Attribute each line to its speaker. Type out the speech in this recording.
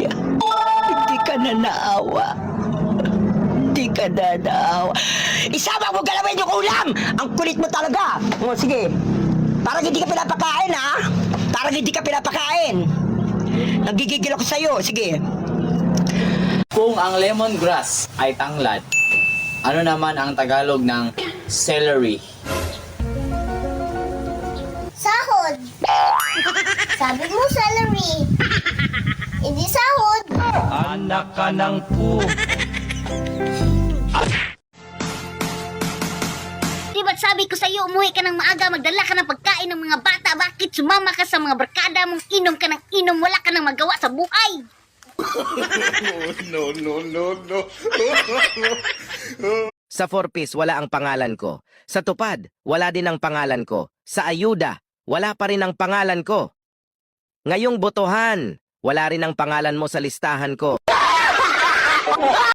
Speaker 1: Hindi ka na naawa. Hindi ka na naawa. Isama mo galawin yung ulam! Ang kulit mo talaga! O, sige. Parang hindi ka pinapakain, ha? Parang hindi ka pinapakain. Nagigigil ako sa'yo. Sige.
Speaker 2: Kung ang lemongrass ay tanglad, ano naman ang Tagalog ng celery?
Speaker 3: Sahod. Sabi mo celery. Hindi sahod.
Speaker 4: Anak ka ng pu.
Speaker 3: Di ba't sabi ko sa'yo, umuwi ka ng maaga, magdala ka ng pagkain ng mga bata. Bakit sumama ka sa mga barkada mong inom ka ng inom, wala ka nang magawa sa buhay?
Speaker 5: Sa 4-piece, wala ang pangalan ko. Sa tupad, wala din ang pangalan ko. Sa ayuda, wala pa rin ang pangalan ko. Ngayong botohan, wala rin ang pangalan mo sa listahan ko.